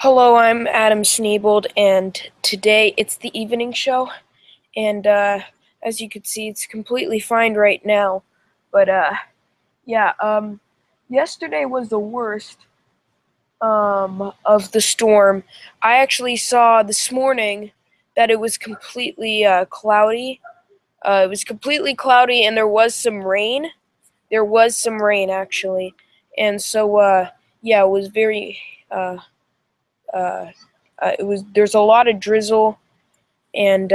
Hello, I'm Adam Sneebold, and today it's the evening show, and as you can see, it's completely fine right now. But yeah, yesterday was the worst of the storm. I actually saw this morning that it was completely cloudy. It was completely cloudy, and there was some rain. There was some rain actually, and so yeah, it was very uh, uh, it was there's a lot of drizzle and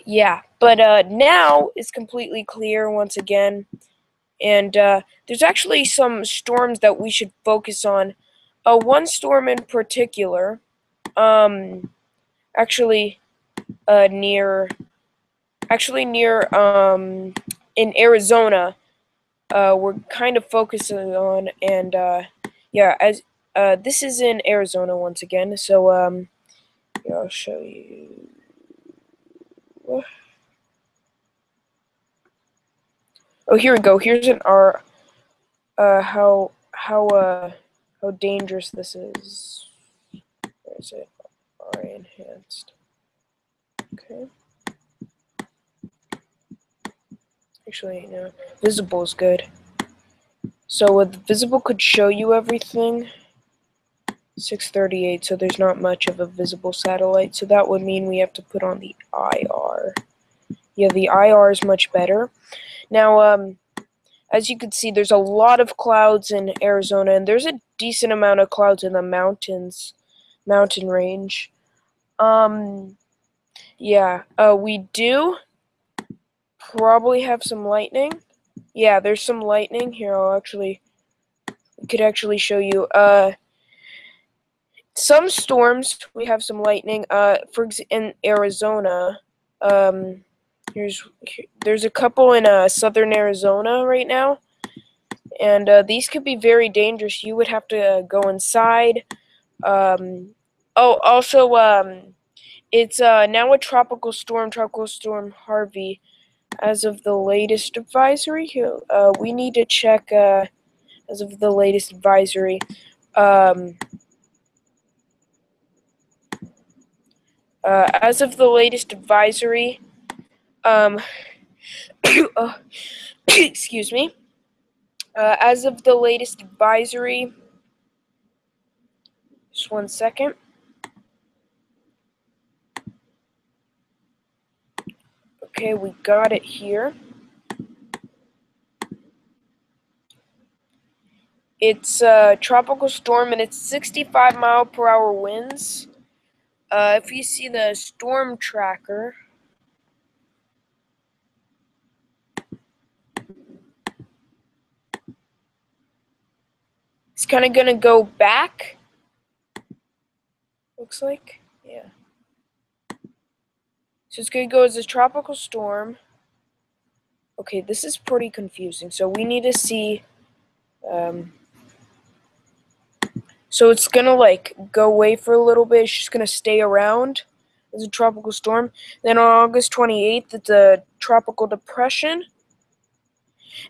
yeah, but now it's completely clear once again, and there's actually some storms that we should focus on. One storm in particular, um, actually near near in Arizona, we're kind of focusing on, and yeah, as this is in Arizona once again, so yeah, I'll show you. Oh, here we go. Here's an R. How dangerous this is. Where is it? R enhanced. Okay. Actually, no. Visible is good. So with visible could show you everything. 638. So there's not much of a visible satellite. So that would mean we have to put on the IR. Yeah, the IR is much better. Now, as you can see, there's a lot of clouds in Arizona, and there's a decent amount of clouds in the mountain range. Yeah, we do probably have some lightning. Yeah, there's some lightning. Here, could actually show you. Some storms, we have some lightning. In Arizona, um, there's a couple in southern Arizona right now. And these could be very dangerous. You would have to go inside. Oh, also, it's now a tropical storm Harvey. As of the latest advisory, we need to check. As of the latest advisory, um, as of the latest advisory, um, excuse me. As of the latest advisory, just one second. Okay, we got it here. It's a tropical storm and it's 65-mile-per-hour winds. If you see the storm tracker, it's kind of going to go back, looks like. Yeah. So it's going to go as a tropical storm. Okay, this is pretty confusing. So we need to see. So it's going to like go away for a little bit. It's just going to stay around as a tropical storm. Then on August 28th, it's a tropical depression.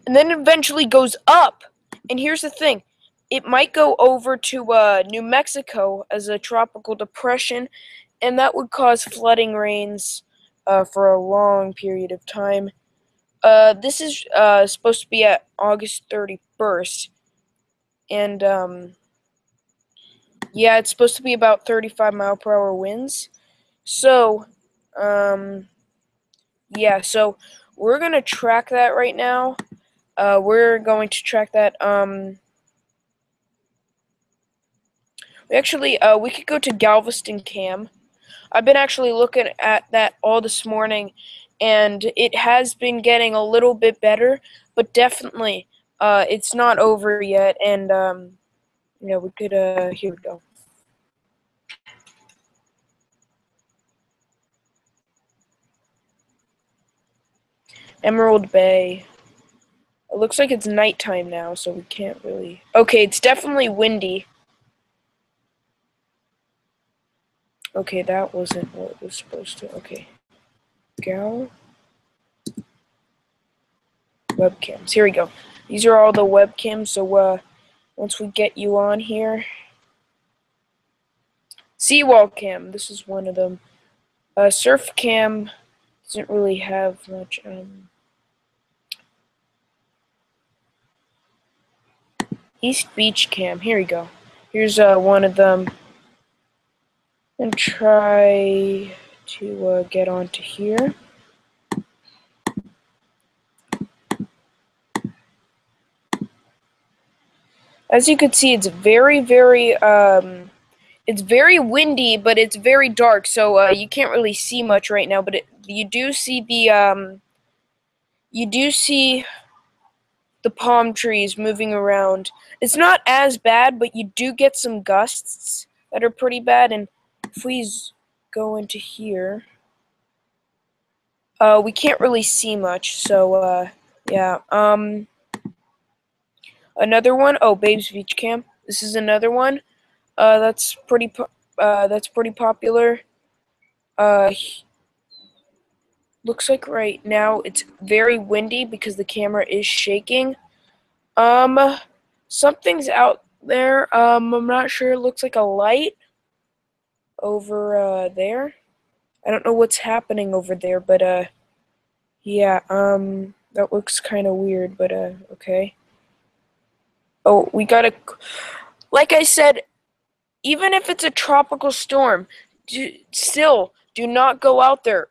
And then eventually goes up. And here's the thing. It might go over to New Mexico as a tropical depression, and that would cause flooding rains for a long period of time. This is supposed to be at August 31st, and yeah, it's supposed to be about 35-mile-per-hour winds. So, yeah, so we're going to track that right now. We're going to track that. We could go to Galveston Cam. I've been actually looking at that all this morning, and it has been getting a little bit better, but definitely, it's not over yet. And yeah, we could. Here we go. Emerald Bay. It looks like it's nighttime now, so we can't really. Okay, it's definitely windy. Okay, that wasn't what it was supposed to. Okay. Gal. Webcams. Here we go. These are all the webcams, so once we get you on here. Seawall cam. This is one of them. Surf cam doesn't really have much. East Beach cam. Here we go. Here's one of them. And try to get onto here. As you can see, it's very, very it's very windy, but it's very dark, so you can't really see much right now. But you do see the palm trees moving around. It's not as bad, but you do get some gusts that are pretty bad. And if we go into here, we can't really see much. So yeah. Another one. Oh, Babe's Beach Camp. This is another one. That's pretty popular. Looks like right now it's very windy because the camera is shaking. Something's out there. I'm not sure. It looks like a light over there. I don't know what's happening over there, but yeah. That looks kind of weird, but okay. Oh, we gotta. Like I said, even if it's a tropical storm, still do not go out there.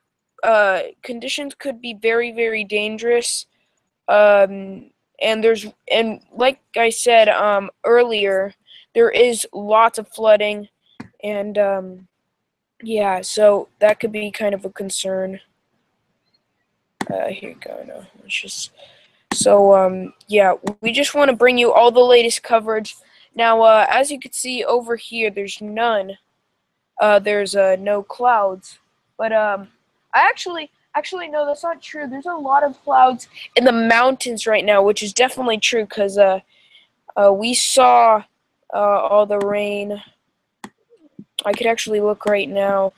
Conditions could be very, very dangerous. And like I said earlier, there is lots of flooding, and yeah, so that could be kind of a concern. Here you go. No, it's just so yeah, we just want to bring you all the latest coverage. Now, as you can see over here, there's none. There's no clouds, but actually no, that's not true. There's a lot of clouds in the mountains right now, which is definitely true because we saw all the rain. I could actually look right now.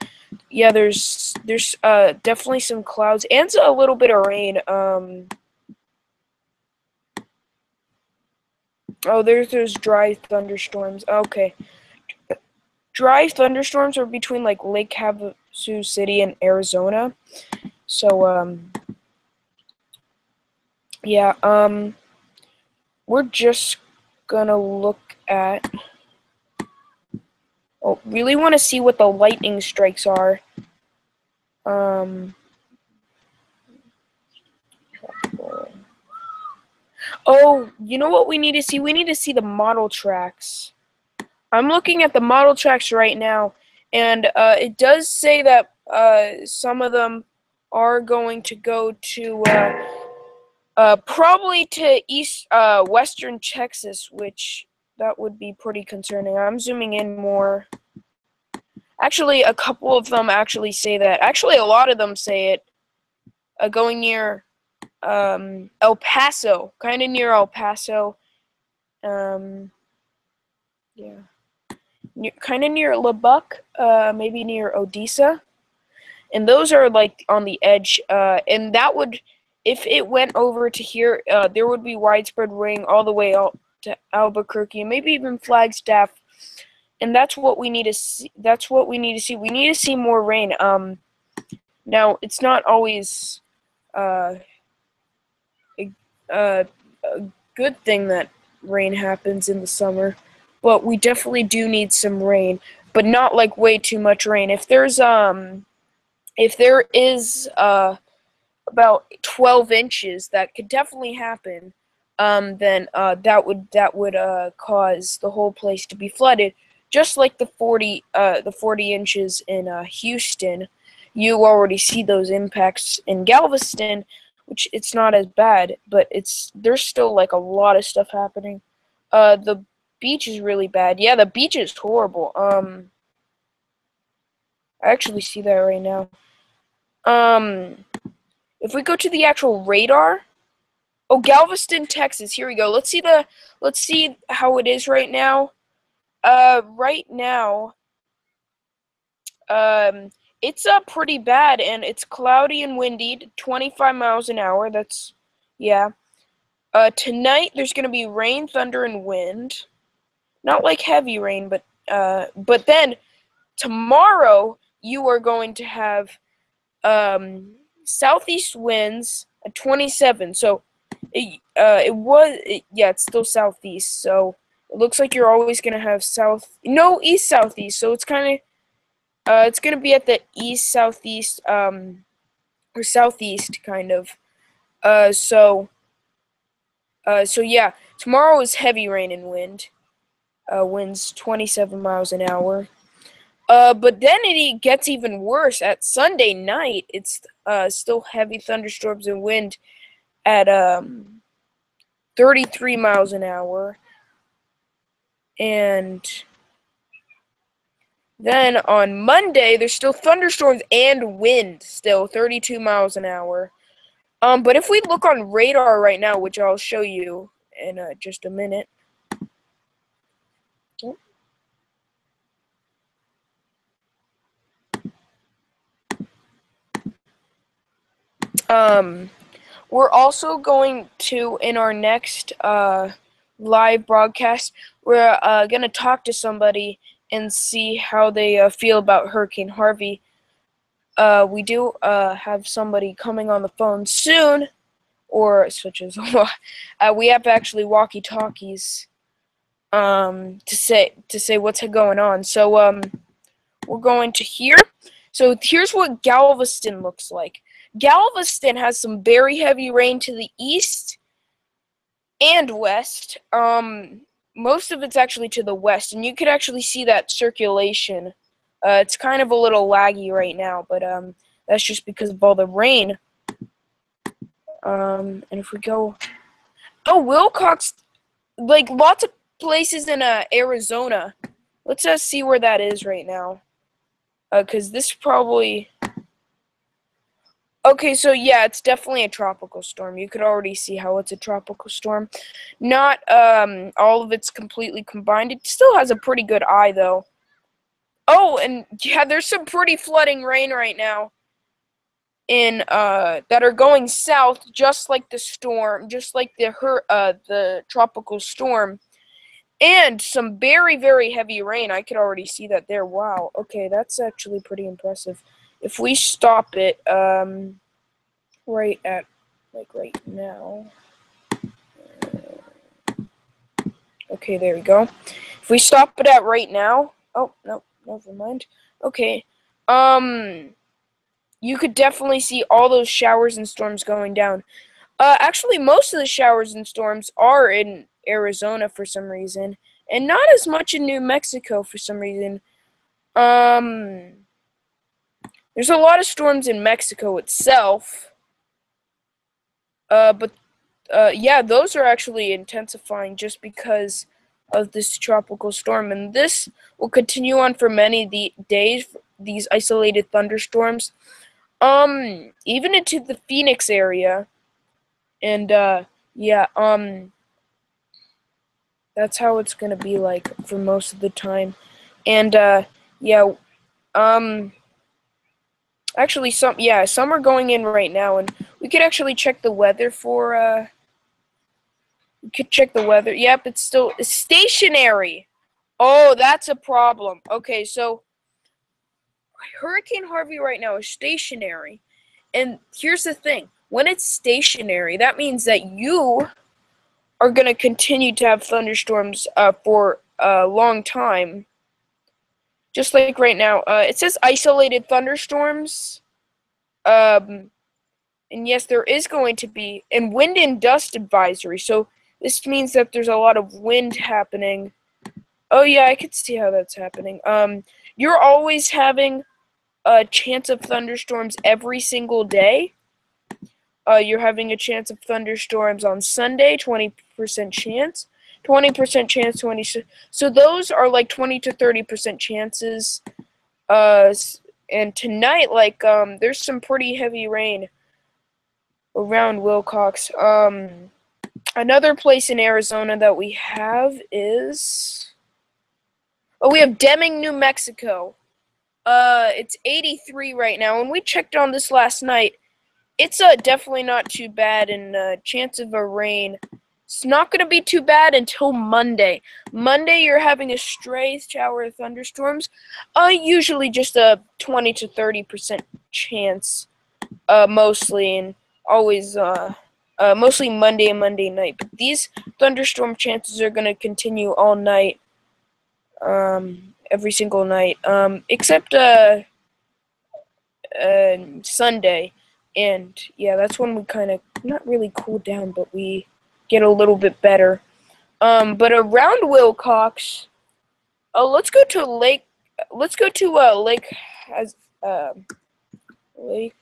Yeah, there's definitely some clouds and a little bit of rain. Oh, there's dry thunderstorms. Okay. Dry thunderstorms are between like Lake Havasu City and Arizona. So yeah, we're just gonna look at. Oh, really want to see what the lightning strikes are. Oh, you know what we need to see? We need to see the model tracks. I'm looking at the model tracks right now, and it does say that some of them are going to go to probably to western Texas, which that would be pretty concerning. I'm zooming in more. Actually, a couple of them actually say that. Actually, a lot of them say it. Going near El Paso, kind of near El Paso. Yeah. Kind of near Lubbock, maybe near Odessa, and those are like on the edge. And that would, if it went over to here, there would be widespread rain all the way out to Albuquerque and maybe even Flagstaff. And that's what we need to see. That's what we need to see. We need to see more rain. Now it's not always a good thing that rain happens in the summer. But we definitely do need some rain, but not like way too much rain. If there is about 12 inches, that could definitely happen. Then that would cause the whole place to be flooded, just like the 40 inches in Houston. You already see those impacts in Galveston, which it's not as bad, but there's still like a lot of stuff happening. The beach is really bad. Yeah, the beach is horrible. I actually see that right now. If we go to the actual radar, oh, Galveston, Texas. Here we go. Let's see how it is right now. Right now, it's pretty bad, and it's cloudy and windy, 25 miles an hour. That's, yeah. Tonight there's gonna be rain, thunder, and wind. Not like heavy rain, but then tomorrow you are going to have southeast winds at 27. So it's still southeast. So it looks like you're always gonna have east southeast. So it's gonna be at the east southeast or southeast kind of. So yeah, tomorrow is heavy rain and wind. Winds 27 miles an hour. But then it gets even worse. At Sunday night, it's still heavy thunderstorms and wind at 33 miles an hour. And then on Monday, there's still thunderstorms and wind, still 32 miles an hour. But if we look on radar right now, which I'll show you in just a minute. We're also going to, in our next live broadcast, we're going to talk to somebody and see how they feel about Hurricane Harvey. We do have somebody coming on the phone soon, or such as we have actually walkie-talkies to say what's going on. So we're going to hear. So here's what Galveston looks like. Galveston has some very heavy rain to the east and west. Most of it's actually to the west, and you could actually see that circulation. It's kind of a little laggy right now, but that's just because of all the rain. And if we go, Wilcox, like lots of places in Arizona. Let's see where that is right now. Because this probably. Okay, so yeah, it's definitely a tropical storm. You could already see how it's a tropical storm. Not all of it's completely combined. It still has a pretty good eye, though. Oh, and yeah, there's some pretty flooding rain right now in that are going south, just like the storm, just like the tropical storm, and some very, very heavy rain. I could already see that there. Wow. Okay, that's actually pretty impressive. If we stop it, right at, like right now. Okay, there we go. If we stop it at right now, oh, no, never mind. Okay, you could definitely see all those showers and storms going down. Actually, most of the showers and storms are in Arizona for some reason, and not as much in New Mexico for some reason. There's a lot of storms in Mexico itself. But yeah, those are actually intensifying just because of this tropical storm, and this will continue on for many days. These isolated thunderstorms, even into the Phoenix area, and yeah, that's how it's gonna be like for most of the time, and yeah, actually some are going in right now, and we could actually check the weather for we could check the weather. Yep, it's still stationary. Oh, that's a problem. Okay, so Hurricane Harvey right now is stationary. And here's the thing. When it's stationary, that means that you are going to continue to have thunderstorms for a long time. Just like right now. It says isolated thunderstorms. And yes, there is going to be and wind and dust advisory. So this means that there's a lot of wind happening. Oh yeah, I could see how that's happening. You're always having a chance of thunderstorms every single day. You're having a chance of thunderstorms on Sunday, 20% chance. 20% chance, 20. So those are like 20 to 30% chances. And tonight, like, there's some pretty heavy rain around Wilcox. Another place in Arizona that we have is... Oh, we have Deming, New Mexico. It's 83 right now, and we checked on this last night. It's definitely not too bad, and chance of a rain It's not going to be too bad until Monday. Monday, you're having a stray shower of thunderstorms. Usually just a 20 to 30% chance, mostly, and always, mostly Monday and Monday night. But these thunderstorm chances are going to continue all night, every single night, except, Sunday. And yeah, that's when we kind of not really cool down, but we get a little bit better. But around Wilcox, let's go to Lake. Let's go to Lake has Lake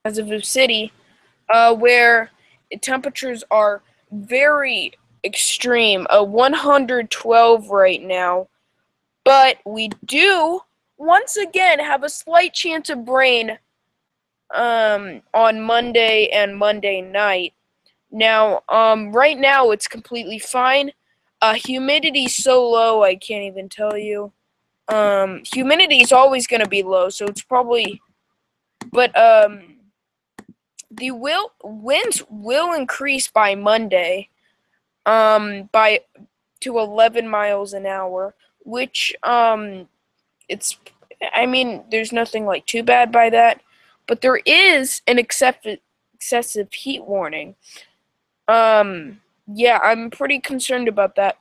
Hazard City, where temperatures are very extreme. 112 right now, but we do once again have a slight chance of rain on Monday and Monday night. Now, right now it's completely fine. Humidity's so low I can't even tell you. Humidity is always going to be low, so it's probably, but the winds will increase by Monday, by to 11 miles an hour, which it's, I mean, there's nothing like too bad by that, but there is an excessive heat warning. Yeah, I'm pretty concerned about that.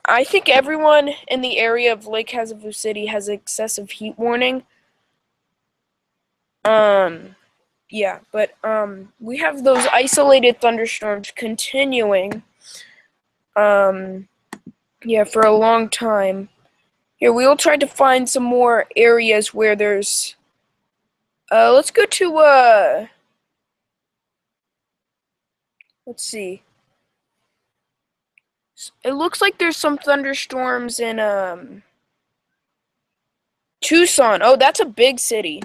I think everyone in the area of Lake Hazard City has excessive heat warning. Yeah, but we have those isolated thunderstorms continuing. Yeah, for a long time. Here, we will try to find some more areas where there's. Let's go to let's see. It looks like there's some thunderstorms in Tucson. Oh, that's a big city.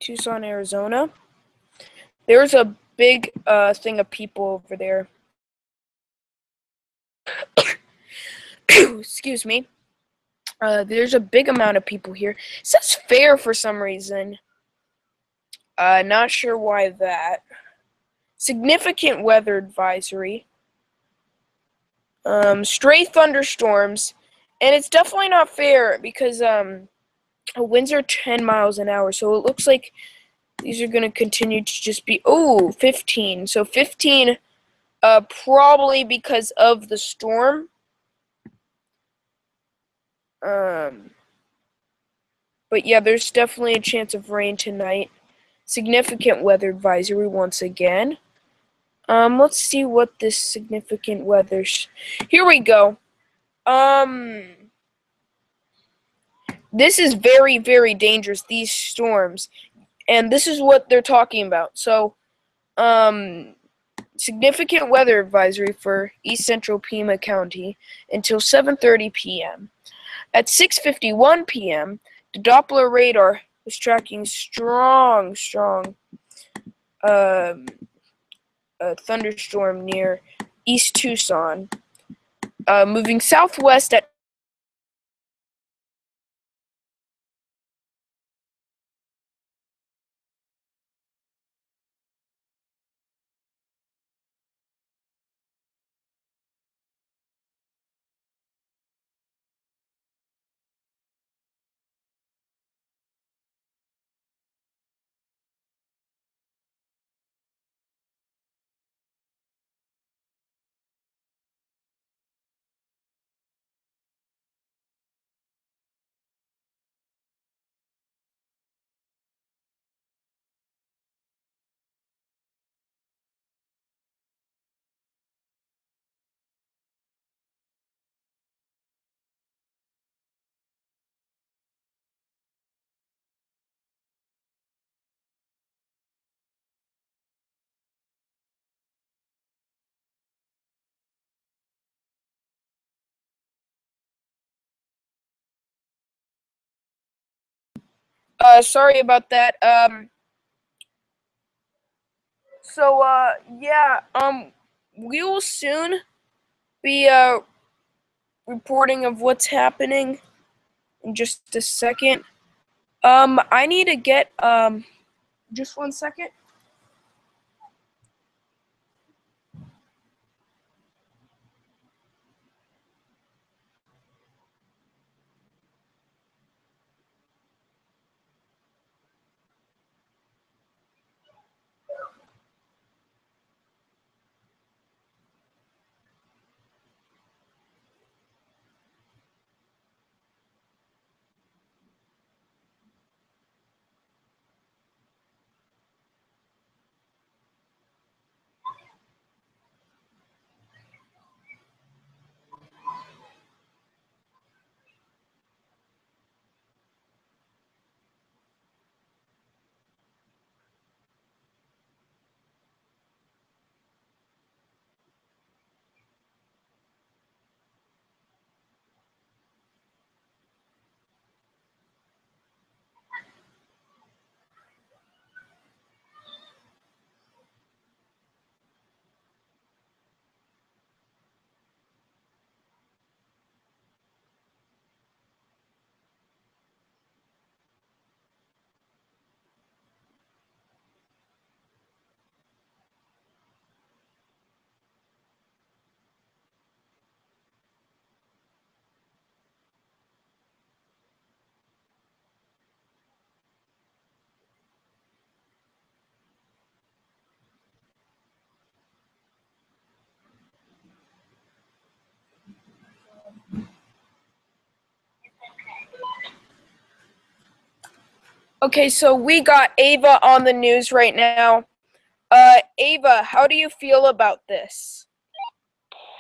Tucson, Arizona. There's a big thing of people over there. Excuse me. There's a big amount of people here. It says fair for some reason. Not sure why that. Significant weather advisory. Stray thunderstorms. And it's definitely not fair because winds are 10 miles an hour. So it looks like these are going to continue to just be, 15. So 15, probably because of the storm. But yeah, there's definitely a chance of rain tonight. Significant weather advisory once again. Let's see what this significant weather's. Here we go. This is very, very dangerous, these storms. And this is what they're talking about. So, significant weather advisory for East Central Pima County until 7:30 p.m. At 6:51 p.m., the Doppler radar was tracking strong a thunderstorm near East Tucson, moving southwest at sorry about that. So, yeah, we will soon be reporting of what's happening in just a second. I need to get just 1 second. Okay, so we got Ava on the news right now. Ava, how do you feel about this?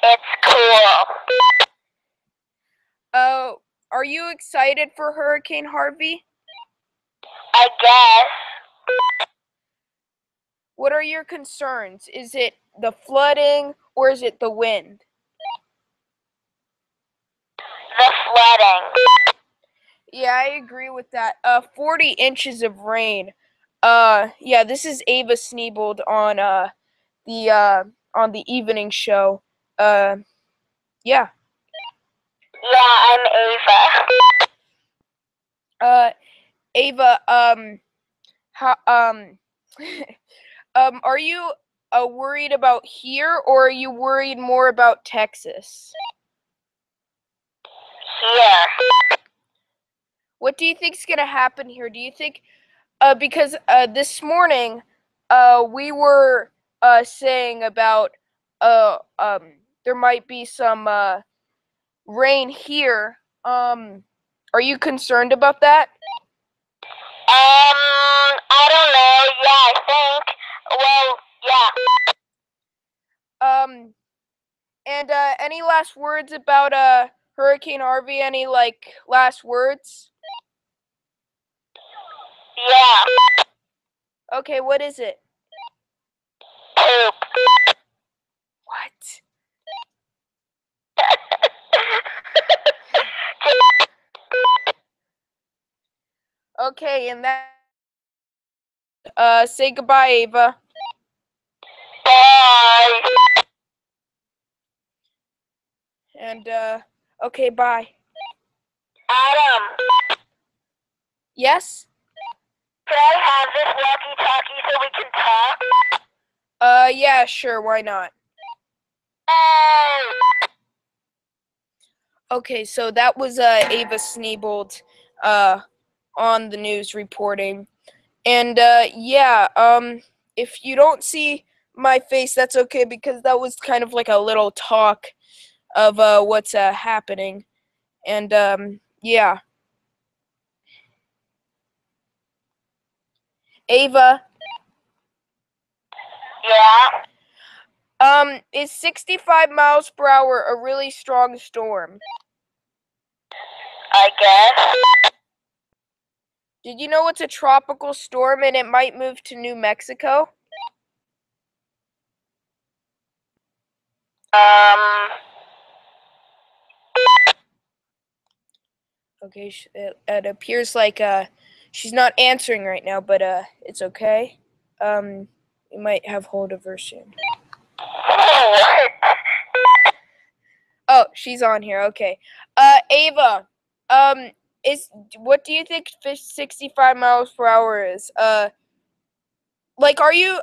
It's cool. Are you excited for Hurricane Harvey? I guess. What are your concerns? Is it the flooding or is it the wind? The flooding. Yeah, I agree with that. 40 inches of rain. Yeah, this is Ava Sneebold on the evening show. Yeah. Yeah, I'm Ava. Ava, how, are you worried about here or are you worried more about Texas? Here. What do you think's gonna happen here? Do you think, because this morning, we were saying about there might be some rain here. Are you concerned about that? I don't know. Yeah, I think. Well, yeah. And any last words about Hurricane Harvey? Any like last words? Yeah. Okay, what is it? Poop. What? Okay, and that say goodbye, Ava. Bye. And okay, bye. Adam, Yes? could I have this walkie-talkie so we can talk? Yeah, sure, why not? Oh. Okay, so that was Ava Sneebold on the news reporting. And yeah, if you don't see my face, that's okay because that was kind of like a little talk of what's happening. And yeah. Ava, Yeah, is 65 miles per hour a really strong storm? I guess. Did you know it's a tropical storm and it might move to New Mexico? Um, Okay, it appears like she's not answering right now, but it's okay. We might have hold of her soon. what? she's on here. Okay. Ava, what do you think 65 miles per hour is? Like, are you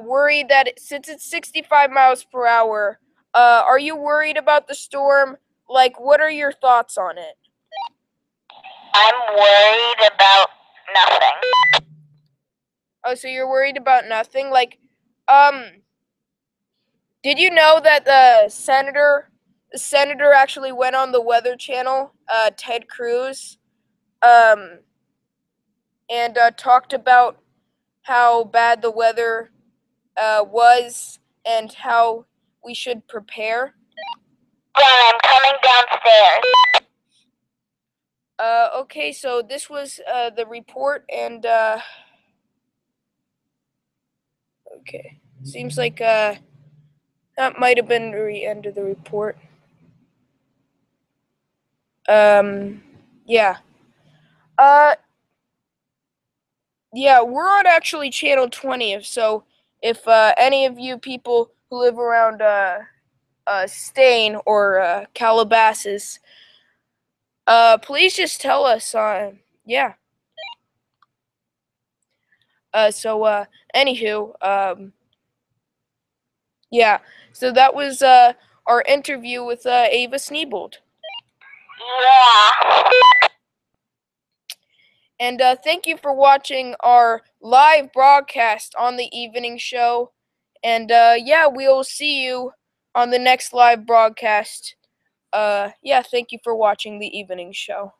worried that since it's 65 miles per hour, are you worried about the storm? Like, what are your thoughts on it? I'm worried about nothing. Oh, so you're worried about nothing? Like, did you know that the senator actually went on the Weather Channel, Ted Cruz, um, and talked about how bad the weather was and how we should prepare? Yeah, I'm coming downstairs. Okay, so this was the report, and okay, seems like that might have been the end of the report. Yeah. Uh, yeah, we're on actually channel 20. So if any of you people who live around Stain or Calabasas, please just tell us. Yeah. Anywho, yeah. So that was our interview with Ava Sneebold. Yeah. And thank you for watching our live broadcast on the evening show. And yeah, we'll see you on the next live broadcast. Yeah, thank you for watching the evening show.